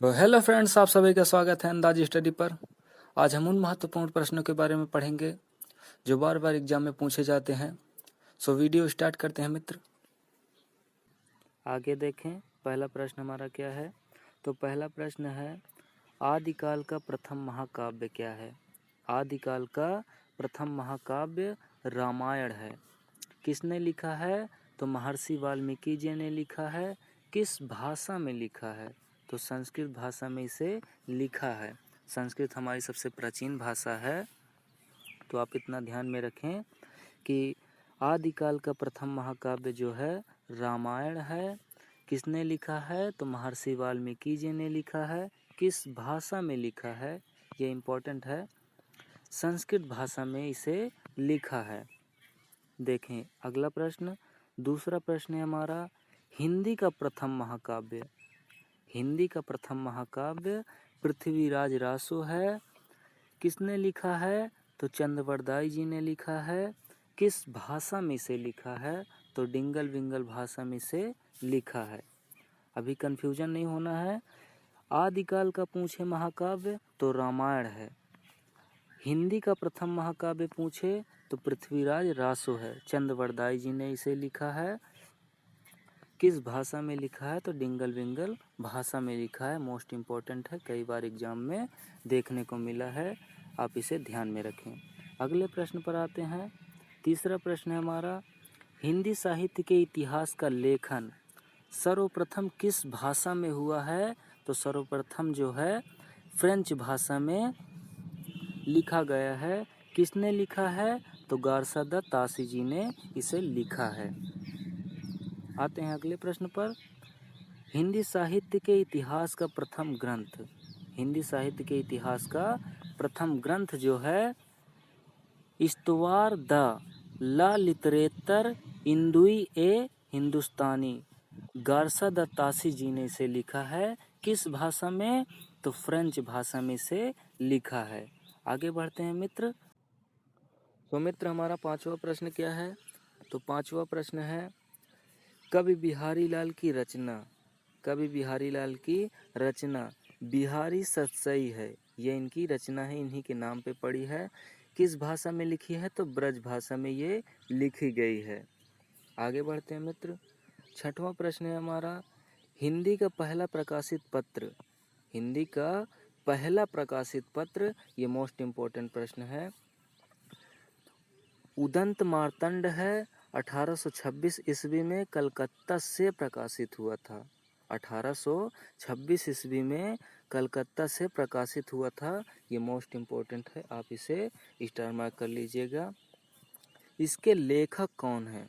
Hello friends, आप सभी का स्वागत है अंदाजी स्टडी पर। आज हम उन महत्वपूर्ण प्रश्नों के बारे में पढ़ेंगे जो बार बार एग्जाम में पूछे जाते हैं। वीडियो स्टार्ट करते हैं मित्र। आगे देखें, पहला प्रश्न हमारा क्या है। तो पहला प्रश्न है, आदिकाल का प्रथम महाकाव्य क्या है। आदिकाल का प्रथम महाकाव्य रामायण है। किसने लिखा है? तो महर्षि वाल्मीकि जी ने लिखा है। किस भाषा में लिखा है? तो संस्कृत भाषा में इसे लिखा है। संस्कृत हमारी सबसे प्राचीन भाषा है। तो आप इतना ध्यान में रखें कि आदिकाल का प्रथम महाकाव्य जो है रामायण है। किसने लिखा है? तो महर्षि वाल्मीकि जी ने लिखा है। किस भाषा में लिखा है? ये इम्पोर्टेंट है। संस्कृत भाषा में इसे लिखा है। देखें अगला प्रश्न। दूसरा प्रश्न है हमारा, हिंदी का प्रथम महाकाव्य। हिंदी का प्रथम महाकाव्य पृथ्वीराज रासो है। किसने लिखा है? तो चंद्रवरदाई जी ने लिखा है। किस भाषा में इसे लिखा है? तो डिंगल विंगल भाषा में इसे लिखा है। अभी कंफ्यूजन नहीं होना है। आदिकाल का पूछे महाकाव्य तो रामायण है। हिंदी का प्रथम महाकाव्य पूछे तो पृथ्वीराज रासो है। चंद्रवरदाई जी ने इसे लिखा है। किस भाषा में लिखा है? तो डिंगल विंगल भाषा में लिखा है। मोस्ट इम्पोर्टेंट है, कई बार एग्जाम में देखने को मिला है, आप इसे ध्यान में रखें। अगले प्रश्न पर आते हैं। तीसरा प्रश्न है हमारा, हिंदी साहित्य के इतिहास का लेखन सर्वप्रथम किस भाषा में हुआ है? तो सर्वप्रथम जो है फ्रेंच भाषा में लिखा गया है। किसने लिखा है? तो गार्सा द तासी जी ने इसे लिखा है। आते हैं अगले प्रश्न पर। हिंदी साहित्य के इतिहास का प्रथम ग्रंथ। हिंदी साहित्य के इतिहास का प्रथम ग्रंथ जो है इस्तवार द ला लिटरेचर इंदुई ए हिंदुस्तानी, गार्सा द तासी जी ने इसे लिखा है। किस भाषा में? तो फ्रेंच भाषा में इसे लिखा है। आगे बढ़ते हैं मित्र। तो मित्र हमारा पांचवा प्रश्न क्या है? तो पांचवा प्रश्न है, कवि बिहारी लाल की रचना। कवि बिहारी लाल की रचना बिहारी सतसई है। ये इनकी रचना है, इन्हीं के नाम पे पड़ी है। किस भाषा में लिखी है? तो ब्रज भाषा में ये लिखी गई है। आगे बढ़ते हैं मित्र। छठवां प्रश्न है हमारा, हिंदी का पहला प्रकाशित पत्र। हिंदी का पहला प्रकाशित पत्र, ये मोस्ट इम्पोर्टेंट प्रश्न है। उदंत मार्तंड है। 1826 ईस्वी में कलकत्ता से प्रकाशित हुआ था। 1826 ईस्वी में कलकत्ता से प्रकाशित हुआ था। ये मोस्ट इम्पोर्टेंट है, आप इसे स्टार मार्क कर लीजिएगा। इसके लेखक कौन हैं?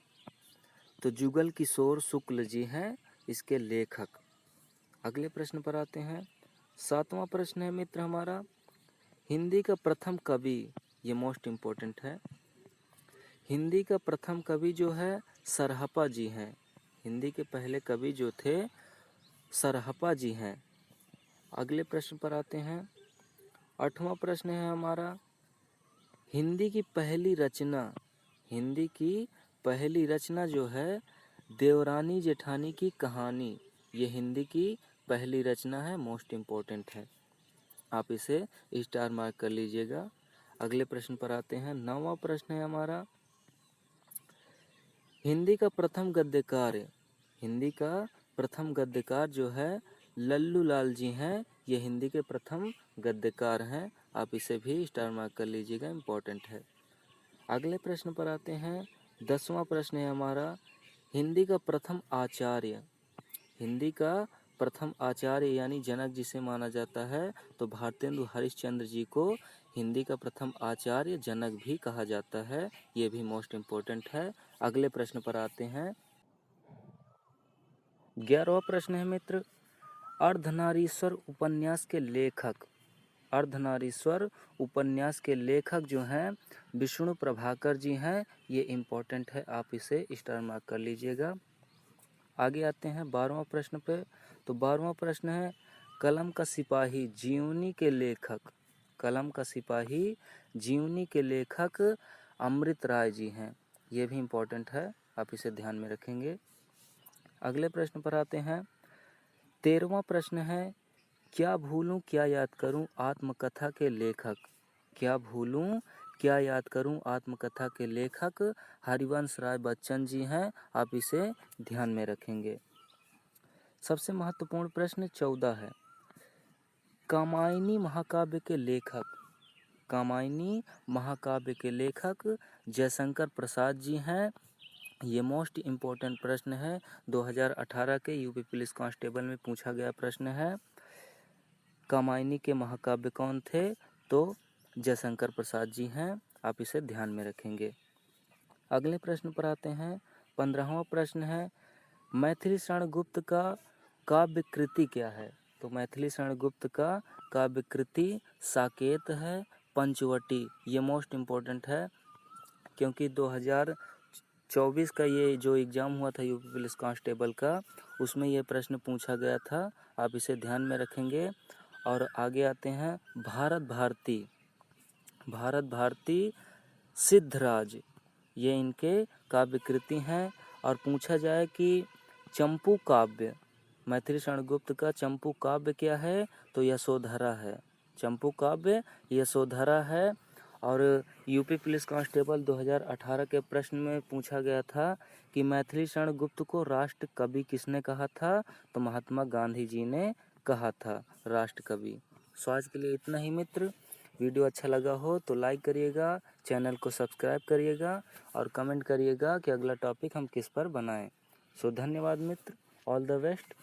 तो जुगल किशोर शुक्ल जी हैं इसके लेखक। अगले प्रश्न पर आते हैं। सातवां प्रश्न है मित्र हमारा, हिंदी का प्रथम कवि। ये मोस्ट इम्पोर्टेंट है। हिंदी का प्रथम कवि जो है सरहपा जी हैं। हिंदी के पहले कवि जो थे सरहपा जी हैं। अगले प्रश्न पर आते हैं। आठवां प्रश्न है हमारा, हिंदी की पहली रचना। हिंदी की पहली रचना जो है देवरानी जेठानी की कहानी, ये हिंदी की पहली रचना है। मोस्ट इम्पोर्टेंट है, आप इसे स्टार मार्क कर लीजिएगा। अगले प्रश्न पर आते हैं। नौवां प्रश्न है हमारा, हिंदी का प्रथम गद्यकार। हिंदी का प्रथम गद्यकार जो है लल्लू लाल जी हैं। ये हिंदी के प्रथम गद्यकार हैं, आप इसे भी स्टार मार्क कर लीजिएगा, इम्पोर्टेंट है। अगले प्रश्न पर आते हैं। 10वां प्रश्न है हमारा, हिंदी का प्रथम आचार्य। हिंदी का प्रथम आचार्य यानी जनक जिसे माना जाता है, तो भारतेंदु हरिश्चंद्र जी को हिंदी का प्रथम आचार्य जनक भी कहा जाता है। ये भी मोस्ट इम्पोर्टेंट है। अगले प्रश्न पर आते हैं। 11वां प्रश्न है मित्र, अर्धनारीश्वर उपन्यास के लेखक। अर्धनारीश्वर उपन्यास के लेखक जो हैं विष्णु प्रभाकर जी हैं। ये इम्पोर्टेंट है, आप इसे स्टार मार्क कर लीजिएगा। आगे आते हैं 12वां प्रश्न पे। तो 12वां प्रश्न है, कलम का सिपाही जीवनी के लेखक। कलम का सिपाही जीवनी के लेखक अमृत राय जी हैं। ये भी इम्पोर्टेंट है, आप इसे ध्यान में रखेंगे। अगले प्रश्न पर आते हैं। 13वां प्रश्न है, क्या भूलूं क्या याद करूं आत्मकथा के लेखक, क्या भूलूं क्या याद करूं आत्मकथा के लेखक हरिवंश राय बच्चन जी हैं। आप इसे ध्यान में रखेंगे। सबसे महत्वपूर्ण प्रश्न 14 है। कामायनी महाकाव्य के लेखक, कामायनी महाकाव्य के लेखक जयशंकर प्रसाद जी हैं। ये मोस्ट इम्पोर्टेंट प्रश्न है, 2018 के यूपी पुलिस कांस्टेबल में पूछा गया प्रश्न है। कामायनी के महाकाव्य कौन थे? तो जयशंकर प्रसाद जी हैं। आप इसे ध्यान में रखेंगे। अगले प्रश्न पर आते हैं। 15वां प्रश्न है, मैथिली शरण गुप्त का काव्य कृति क्या है? तो मैथिली शरण गुप्त का काव्य कृति साकेत है, पंचवटी। ये मोस्ट इम्पोर्टेंट है क्योंकि 2024 का ये जो एग्ज़ाम हुआ था यूपी पुलिस कांस्टेबल का, उसमें ये प्रश्न पूछा गया था। आप इसे ध्यान में रखेंगे। और आगे आते हैं। भारत भारती, भारत भारती सिद्धराज, ये इनके काव्य कृति हैं। और पूछा जाए कि चंपू काव्य, मैथिली शरण गुप्त का चंपू काव्य क्या है? तो यशोधरा है। चंपू काव्य यशोधरा है। और यूपी पुलिस कांस्टेबल 2018 के प्रश्न में पूछा गया था कि मैथिली शरण गुप्त को राष्ट्र कवि किसने कहा था? तो महात्मा गांधी जी ने कहा था राष्ट्र कवि। सो आज के लिए इतना ही मित्र। वीडियो अच्छा लगा हो तो लाइक करिएगा, चैनल को सब्सक्राइब करिएगा और कमेंट करिएगा कि अगला टॉपिक हम किस पर बनाएं। सो धन्यवाद मित्र, ऑल द बेस्ट।